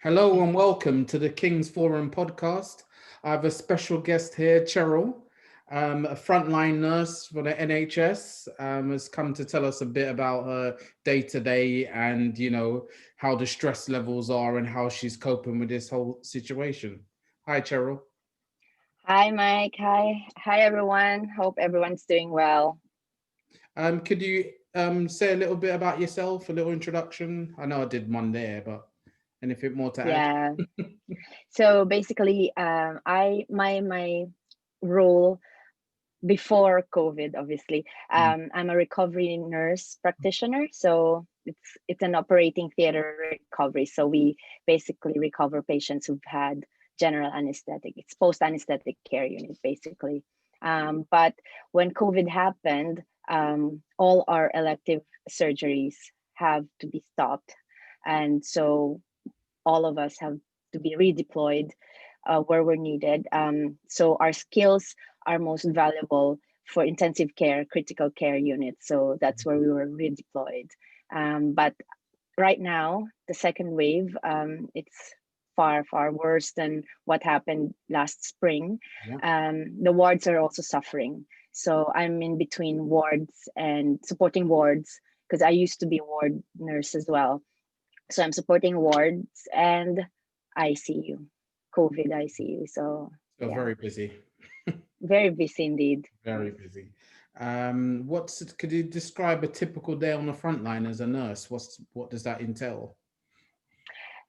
Hello and welcome to the King's Forum podcast. I have a special guest here, Cherryl, a frontline nurse for the NHS, has come to tell us a bit about her day to day and, how the stress levels are and how she's coping with this whole situation. Hi, Cherryl. Hi, Mike. Hi, everyone. Hope everyone's doing well. Could you say a little bit about yourself, a little introduction? I know I did one there, but anything more to add? Yeah. So basically, my role before COVID, obviously, Mm. I'm a recovery nurse practitioner. So it's an operating theater recovery. So we basically recover patients who've had general anesthetic. It's post anesthetic care unit, basically. But when COVID happened, all our elective surgeries have to be stopped, and so all of us have to be redeployed where we're needed. So our skills are most valuable for intensive care, critical care units. So that's where we were redeployed. But right now, the second wave, it's far, far worse than what happened last spring. Yeah. The wards are also suffering. So I'm in between wards and supporting wards because I used to be a ward nurse as well. So I'm supporting wards and ICU, COVID ICU. So So yeah, very busy. very busy indeed. Very busy. Could you describe a typical day on the front line as a nurse? What does that entail?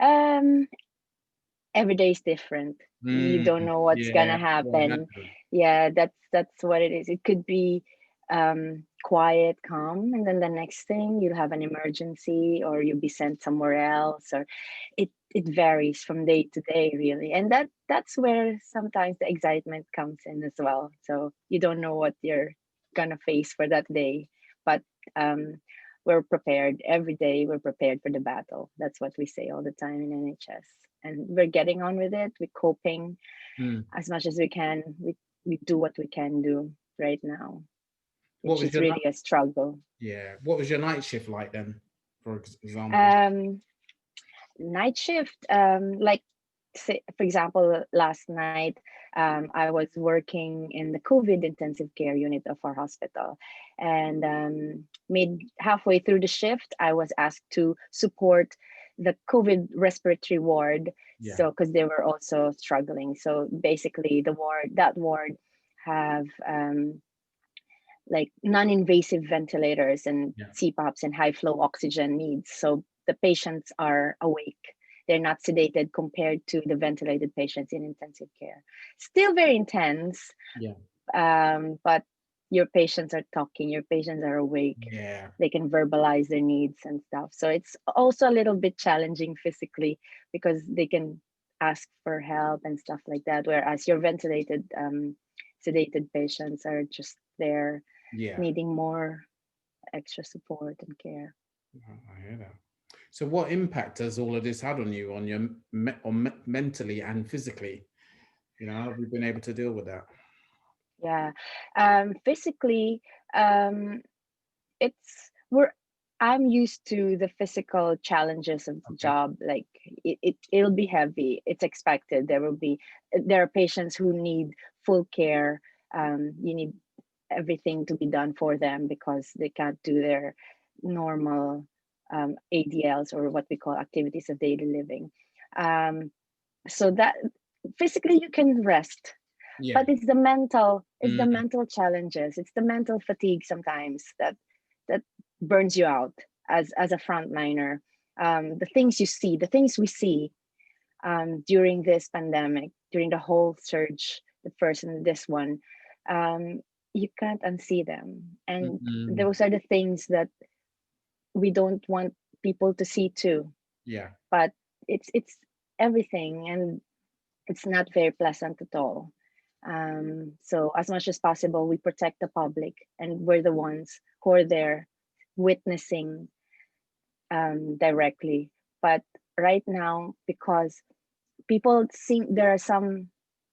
Um, every day is different. You Mm, don't know what's yeah, gonna I happen. imagine. Yeah, that's what it is. It could be quiet, calm, and then the next thing you'll have an emergency or you'll be sent somewhere else, or it varies from day to day really. And that's where sometimes the excitement comes in as well. So you don't know what you're gonna face for that day. But um we're prepared every day, we're prepared for the battle. That's what we say all the time in NHS, and we're getting on with it. We're coping Mm. as much as we can. We do what we can do right now, What which was is your really a struggle. what was your night shift like then, for example? um Night shift, like, say, for example, last night, I was working in the COVID intensive care unit of our hospital, and mid halfway through the shift I was asked to support the COVID respiratory ward. Yeah, So because they were also struggling, so basically that ward have like non-invasive ventilators and yeah. CPAPs and high flow oxygen needs. So the patients are awake. They're not sedated compared to the ventilated patients in intensive care. Still very intense, Yeah, but your patients are talking, your patients are awake. yeah. They can verbalize their needs and stuff. So it's also a little bit challenging physically because they can ask for help and stuff like that. Whereas your ventilated, sedated patients are just there Yeah. needing more extra support and care. I hear that. So, what impact has all of this had on you, on your mentally and physically? How have you been able to deal with that? Yeah. Physically, um, it's we're I'm used to the physical challenges of the Okay. job. Like it'll be heavy. It's expected. There are patients who need full care. You need everything to be done for them because they can't do their normal ADLs, or what we call activities of daily living. Um, so that physically you can rest, Yeah. but it's the Mm, mental challenges, it's the mental fatigue sometimes that burns you out as a frontliner. The things you see, the things we see during this pandemic, during the whole surge, the first and this one, um, you can't unsee them, and mm, those are the things that we don't want people to see too. yeah. But it's everything, and it's not very pleasant at all. So as much as possible, we protect the public, and we're the ones who are there witnessing directly. But right now, because people think there are some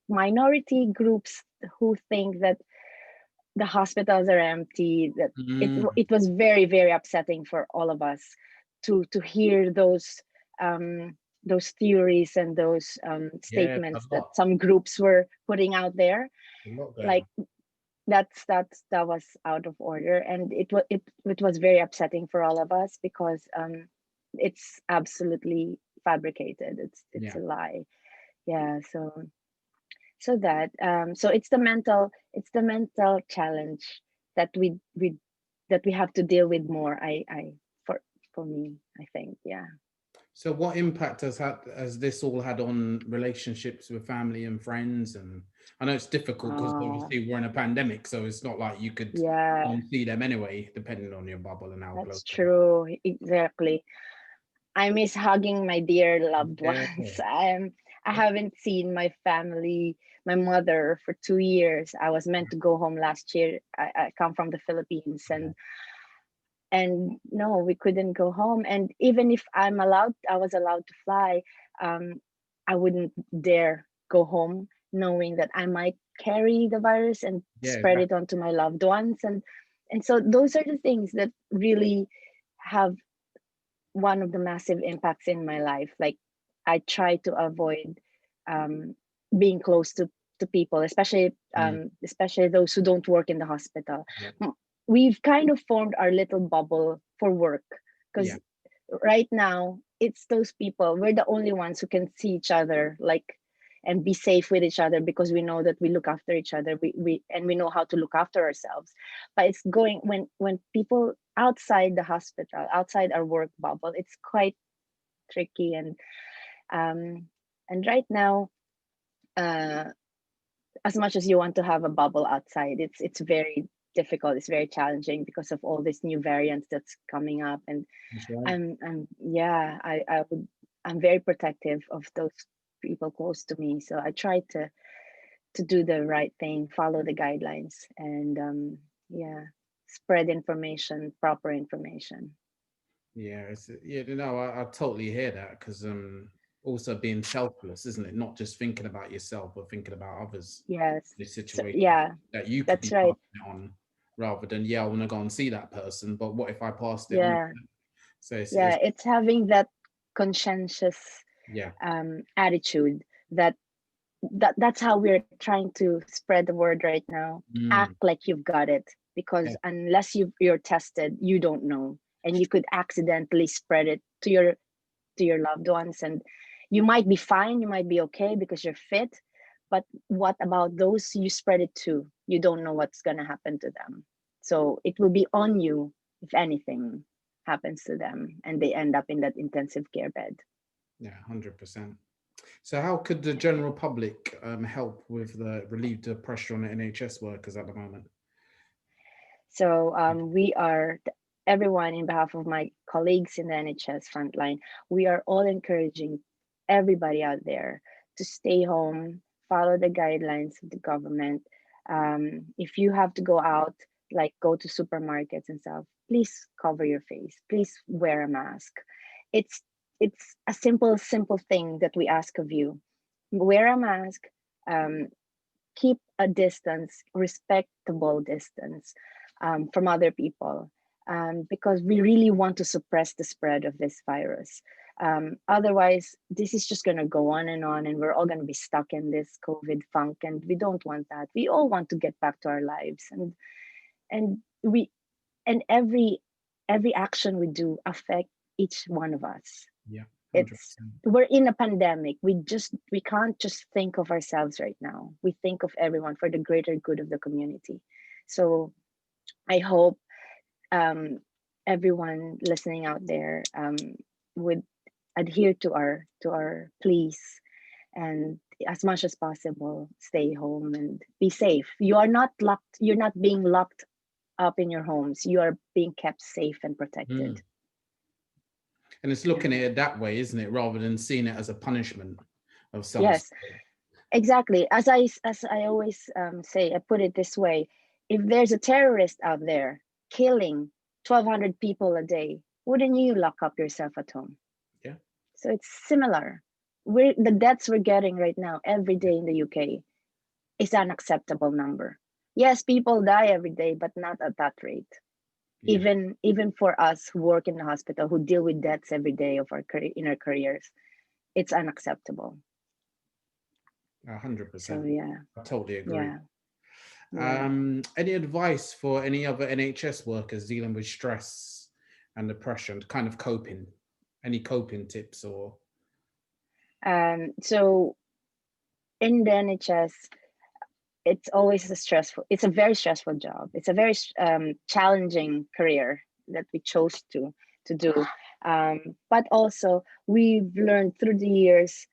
minority groups who think that the hospitals are empty, that Mm, it was very, very upsetting for all of us to hear those. those theories and those Yeah, a statements that lot, some groups were putting out there, a lot going like on. that was out of order, and it was very upsetting for all of us because it's absolutely fabricated. It's Yeah. a lie. Yeah. So that so it's the mental challenge that we have to deal with more. I for me, I think. Yeah. So what impact has this all had on relationships with family and friends? And I know it's difficult because Oh, obviously we're in a pandemic, so it's not like you could go yeah, and see them anyway, depending on your bubble and how close that's they are. true. Exactly. I miss hugging my dear loved Yeah, ones. I haven't seen my family, my mother for 2 years. I was meant to go home last year. I come from the Philippines, yeah, and no, we couldn't go home. And even if I was allowed to fly, um, I wouldn't dare go home knowing that I might carry the virus and yeah, spread it exactly. onto my loved ones. And so those are the things that really have one of the massive impacts in my life. Like I try to avoid um, being close to people, Mm, especially those who don't work in the hospital. yeah, We've kind of formed our little bubble for work yeah, because right now it's those people. We're the only ones who can see each other, like, and be safe with each other because we know that we look after each other. We know how to look after ourselves. But it's going when people outside the hospital, outside our work bubble, it's quite tricky. Um and right now, uh as much as you want to have a bubble outside, it's very difficult. It's very challenging because of all these new variants that's coming up. And that's right. I'm yeah, I'm very protective of those people close to me. So I try to do the right thing, follow the guidelines, and yeah, spread information, proper information. Yeah, yeah, no, I totally hear that because also being selfless, isn't it? Not just thinking about yourself, but thinking about others Yes. in this So situation yeah, that you could that's be right. passing it on rather than, yeah, I want to go and see that person, but what if I passed it on? Yeah. So Yeah, it's having that conscientious yeah, attitude that that's how we're trying to spread the word right now. Act mm, like you've got it, because yeah, unless you're tested, you don't know, and you could accidentally spread it to your loved ones. And you might be fine, you might be okay because you're fit, but what about those you spread it to? You don't know what's going to happen to them. So it will be on you if anything happens to them and they end up in that intensive care bed. yeah, 100%. So how could the general public help with the relieve the pressure on the NHS workers at the moment? So everyone, in behalf of my colleagues in the NHS frontline, we are all encouraging everybody out there to stay home, follow the guidelines of the government. If you have to go out, like go to supermarkets and stuff, please cover your face. Please wear a mask. It's it's a simple thing that we ask of you. Wear a mask. Um, Keep a distance, respectable distance, from other people, because we really want to suppress the spread of this virus. Otherwise, this is just going to go on, and we're all going to be stuck in this COVID funk, and we don't want that. We all want to get back to our lives, and we and every action we do affect each one of us. Yeah, It's 100%. we're in a pandemic. We can't just think of ourselves right now. We think of everyone for the greater good of the community. So I hope um, everyone listening out there would adhere to our pleas, and as much as possible stay home and be safe. You are not locked. You're not being locked up in your homes. You are being kept safe and protected. Mm. And it's Yeah. looking at it that way, isn't it, rather than seeing it as a punishment of some Yes. sort. Exactly. As I always say, I put it this way: if there's a terrorist out there killing 1,200 people a day, wouldn't you lock up yourself at home? Yeah, So it's similar. The deaths we're getting right now every day in the UK is an unacceptable number. Yes, people die every day, but not at that rate. yeah, Even for us who work in the hospital, who deal with deaths every day of in our careers, it's unacceptable. 100%. So yeah, I totally agree. yeah, yeah. Any advice for any other NHS workers dealing with stress and depression, kind of coping? Any coping tips or? So in the NHS, it's always a stressful. It's a very stressful job. It's a very challenging career that we chose to do. But also, we've learned through the years,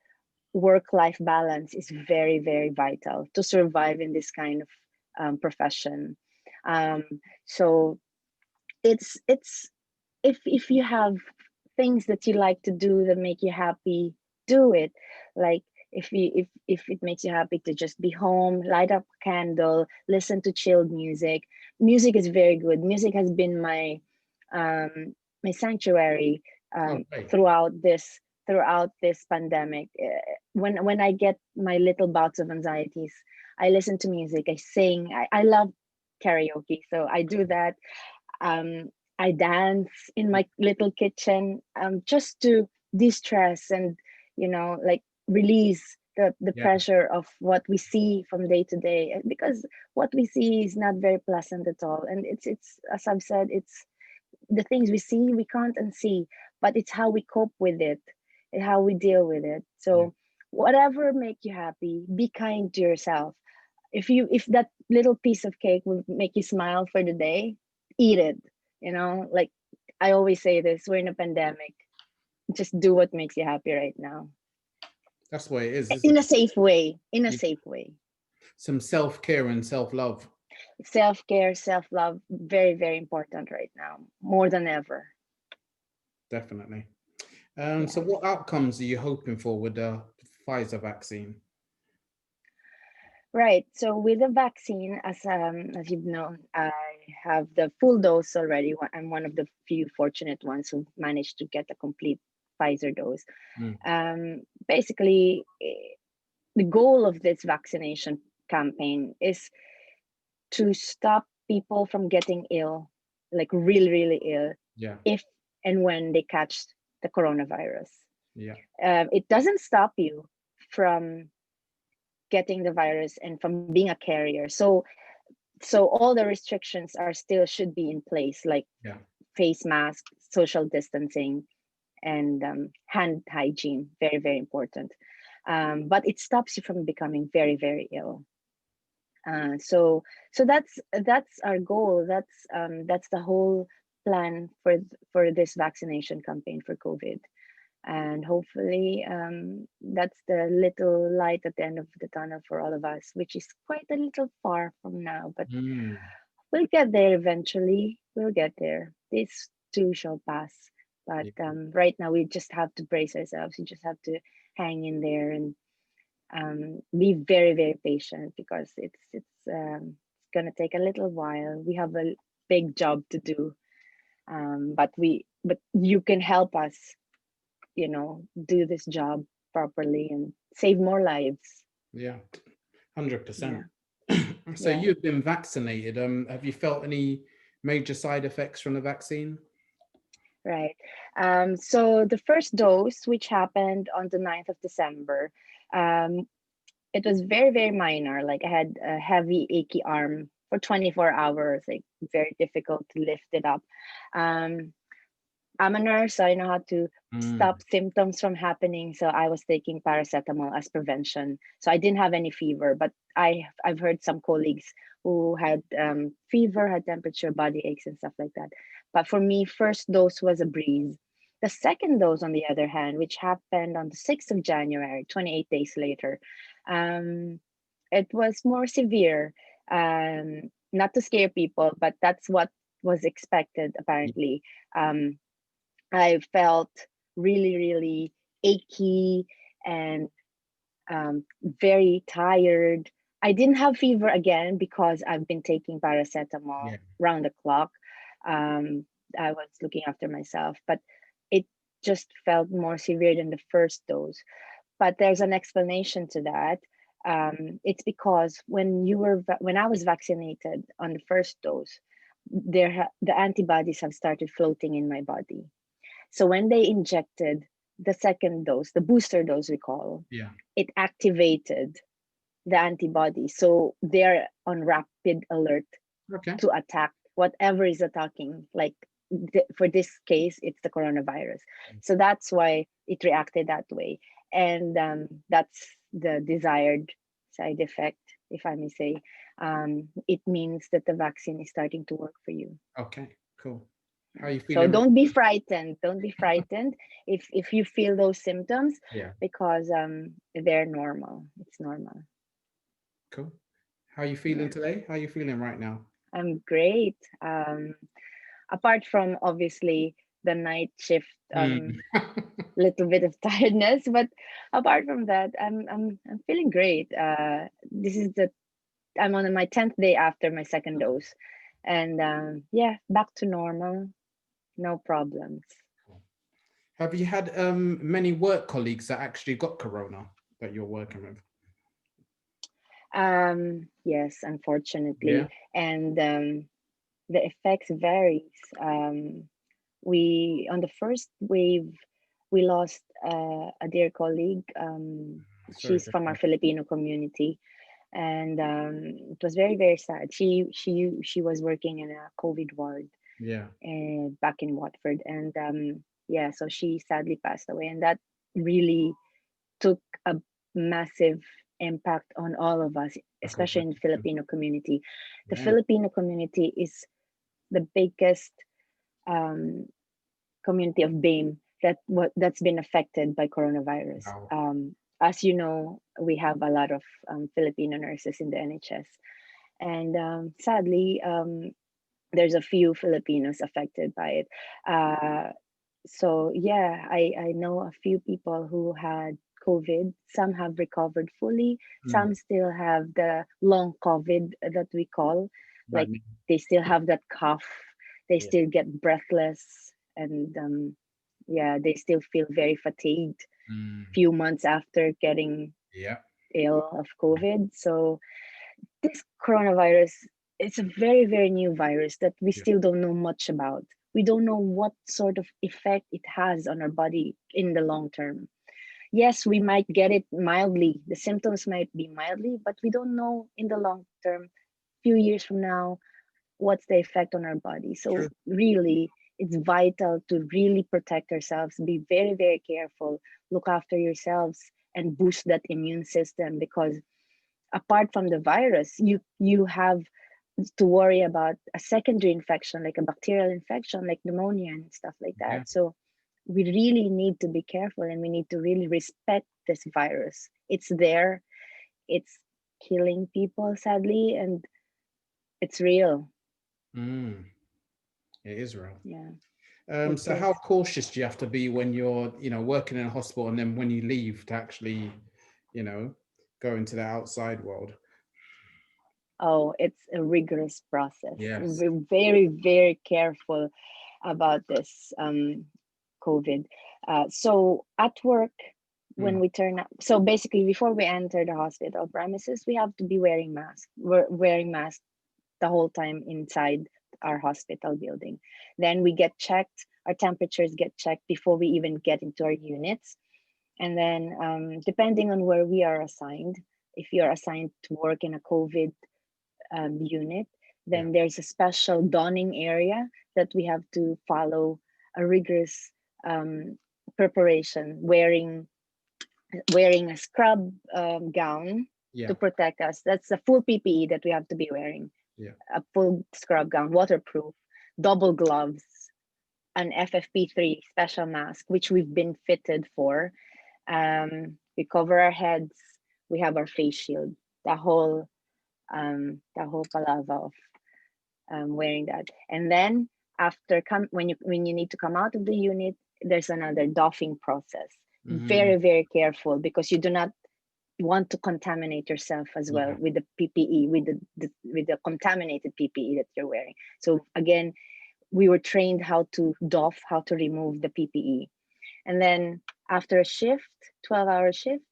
work-life balance is very, very vital to survive in this kind of profession. Um, so it's if you have things that you like to do that make you happy, do it. Like if it makes you happy to just be home, light up a candle, listen to chilled music. Music is very good. Music has been um, my sanctuary Okay. throughout this pandemic. When I get my little bouts of anxieties, I listen to music. I sing. I love karaoke, so I do that. um, I dance in my little kitchen, just to de-stress and, like, release the Yeah. pressure of what we see from day to day. Because what we see is not very pleasant at all. And it's as I've said, it's the things we see we can't unsee, but it's how we cope with it and how we deal with it. Yeah. So whatever make you happy, be kind to yourself. If that little piece of cake will make you smile for the day, eat it. Like, I always say this, we're in a pandemic, just do what makes you happy right now, That's what it is, isn't in a it? safe way, Yeah. Some self-care and self-love. Self-care, self-love, very, very important right now, more than ever. Definitely. So Yes. what outcomes are you hoping for with the Pfizer vaccine? Right. So with the vaccine, as you've known, I have the full dose already. I'm one of the few fortunate ones who managed to get a complete Pfizer dose. Mm. Basically, the goal of this vaccination campaign is to stop people from getting ill, like really, really ill, Yeah. if and when they catch the coronavirus. Yeah. It doesn't stop you from getting the virus and from being a carrier. So all the restrictions are still should be in place, like Yeah. face mask, social distancing, and hand hygiene. Very, very important. But it stops you from becoming very, very ill. So that's our goal. That's the whole plan for this vaccination campaign for COVID. And hopefully, that's the little light at the end of the tunnel for all of us, which is quite a little far from now, but Mm. we'll get there eventually. We'll get there. This too shall pass. But Yeah. right now, we just have to brace ourselves. We just have to hang in there and be very, very patient, because it's gonna take a little while. We have a big job to do, but you can help us, do this job properly and save more lives. Yeah. Yeah, 100%. So yeah. you've been vaccinated. Have you felt any major side effects from the vaccine? Right. So the first dose, which happened on the 9th of December, um, it was very, very minor. Like, I had a heavy, achy arm for 24 hours, like very difficult to lift it up. Um, I'm a nurse, so I know how to Mm. stop symptoms from happening. So I was taking paracetamol as prevention. So I didn't have any fever, but I've heard some colleagues who had fever, had temperature, body aches, and stuff like that. But for me, first dose was a breeze. The second dose, on the other hand, which happened on the 6th of January, 28 days later, um, it was more severe. Not to scare people, but that's what was expected, Yeah. apparently. Um, I felt really, really achy and very tired. I didn't have fever again because I've been taking paracetamol Yeah. round the clock. Um, I was looking after myself, but it just felt more severe than the first dose. But there's an explanation to that. It's because when I was vaccinated on the first dose, the antibodies have started floating in my body. So when they injected the second dose, the booster dose we call, Yeah. it activated the antibody. So they're on rapid alert Okay. to attack whatever is attacking. Like for this case, it's the coronavirus. So that's why it reacted that way. And that's the desired side effect, if I may say. It means that the vaccine is starting to work for you. Okay. Cool. How are you So feeling right don't be frightened. Don't be frightened if you feel those symptoms, Yeah. because they're normal. It's normal. Cool. How are you feeling Yeah, today? How are you feeling right now? I'm great. Apart from obviously the night shift, Mm. little bit of tiredness, but apart from that, I'm feeling great. This is the I'm on my 10th day after my second dose, and yeah, back to normal. No problems. Have you had many work colleagues that actually got corona that you're working with? Yes, unfortunately, Yeah. and the effects varies. We on the first wave, we lost a dear colleague. Sorry She's to from our hear. Filipino community, and it was very very sad. She was working in a COVID ward Yeah. back in Watford, and yeah, so she sadly passed away, and that really took a massive impact on all of us, I can especially in the imagine. Filipino community. The Yeah. Filipino community is the biggest um, community of BAME that's been affected by coronavirus. Wow. As you know, we have a lot of Filipino nurses in the NHS, and sadly, there's a few Filipinos affected by it. So yeah, I know a few people who had COVID. Some have recovered fully. Mm. Some still have the long COVID that we call, Bad like news. they still have that cough. They Yeah. still get breathless, and yeah, they still feel very fatigued. Mm. Few months after getting Yeah. ill of COVID, so this coronavirus, it's a very very new virus that we Yeah. still don't know much about. We don't know what sort of effect it has on our body in the long term. Yes, we might get it mildly, the symptoms might be mildly, but we don't know in the long term, few years from now, what's the effect on our body. So True. really, it's vital to really protect ourselves, be very very careful, look after yourselves, and boost that immune system, because apart from the virus, you have to worry about a secondary infection like a bacterial infection like pneumonia and stuff like Yeah. that. So we really need to be careful, and we need to really respect this virus. It's there, it's killing people sadly, and it's real. Mm. It is real. Yeah, it So is. how cautious do you have to be when you're, working in a hospital and then when you leave to actually, you know, go into the outside world? Oh, it's a rigorous process. Yes. We're very very careful about this COVID. So at work, when Mm. we turn up, so basically before we enter the hospital premises, we have to be wearing masks. We're wearing masks the whole time inside our hospital building. Then we get checked, our temperatures get checked before we even get into our units. And then depending on where we are assigned, if you're assigned to work in a COVID unit, Yeah. then there's a special donning area that we have to follow a rigorous um, preparation, wearing a scrub gown to Yeah. protect us. That's the full PPE that we have to be wearing. Yeah. A full scrub gown, waterproof, double gloves, an FFP3 special mask, which we've been fitted for. We cover our heads. We have our face shield. The whole palava of wearing that. And then after when you need to come out of the unit, there's another doffing process. Mm. Very very careful, because you do not want to contaminate yourself as well Yeah. with the PPE, with the contaminated PPE that you're wearing. So again, we were trained how to doff, how to remove the PPE. And then after a shift, 12-hour shift,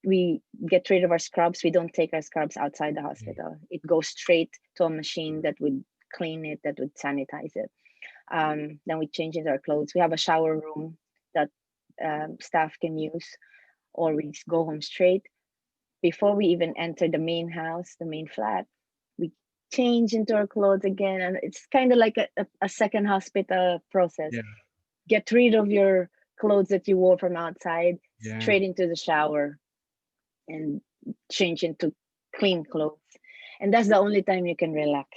we get rid of our scrubs. We don't take our scrubs outside the Yeah. hospital. It goes straight to a machine that would clean it, that would sanitize it. Then we change into our clothes. We have a shower room that staff can use, or we just go home straight. Before we even enter the main house, the main flat, we change into our clothes again. And it's kind of like a second hospital process. Yeah. Get rid of your clothes that you wore from outside, Yeah. straight into the shower, and change into clean clothes. And that's the only time you can relax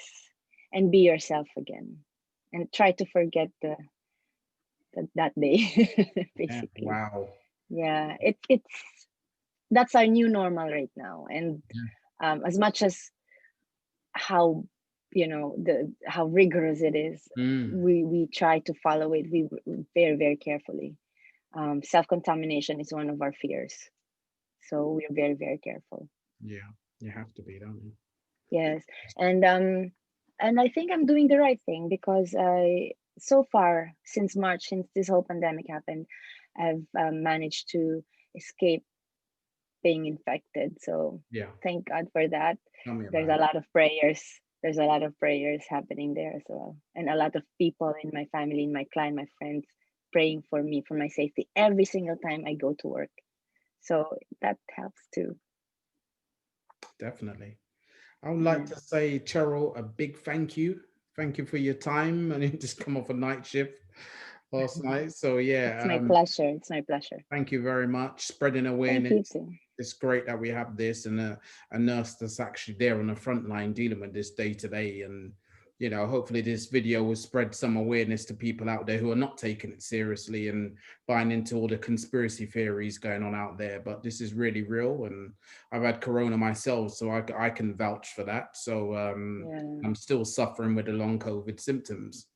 and be yourself again, and try to forget that day, Yeah. basically. Wow. Yeah, it's that's our new normal right now. And Yeah. as much as how, the how rigorous it is, Mm. we try to follow it, we very, very carefully. Self-contamination is one of our fears, so we're very, very careful. Yeah. You have to be, don't you? Yes. And I think I'm doing the right thing, because I, so far since March, since this whole pandemic happened, I've managed to escape being infected. So Yeah. thank God for that. Tell me There's about a it. lot of prayers. There's a lot of prayers happening there as well. And a lot of people in my family, in my clan, my friends, praying for me, for my safety every single time I go to work. So that helps too. Definitely. I would like Yeah. to say, Cheryl, a big thank you. Thank you for your time. And you just come off a night shift last night. So It's yeah, my pleasure. It's my pleasure. thank you very much. Spreading Thank you awareness. too. It's great that we have this, and a nurse that's actually there on the front line dealing with this day to day. And, hopefully this video will spread some awareness to people out there who are not taking it seriously and buying into all the conspiracy theories going on out there. But this is really real. And I've had corona myself, so I can vouch for that. So Yeah. I'm still suffering with the long COVID symptoms.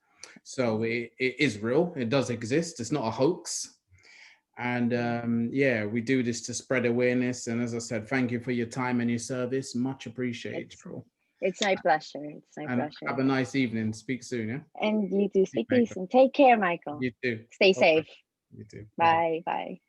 So Yeah. it is real. It does exist. It's not a hoax. And Yeah. yeah, we do this to spread awareness. And as I said, thank you for your time and your service. Much appreciated, It's Cheryl. it's my pleasure. It's my And have pleasure. a nice evening. Speak soon, yeah? And you too. See you, Speak to you mate. soon. Take care, Michael. You too. Stay Bye-bye. safe. You too. Bye-bye. Bye. Bye.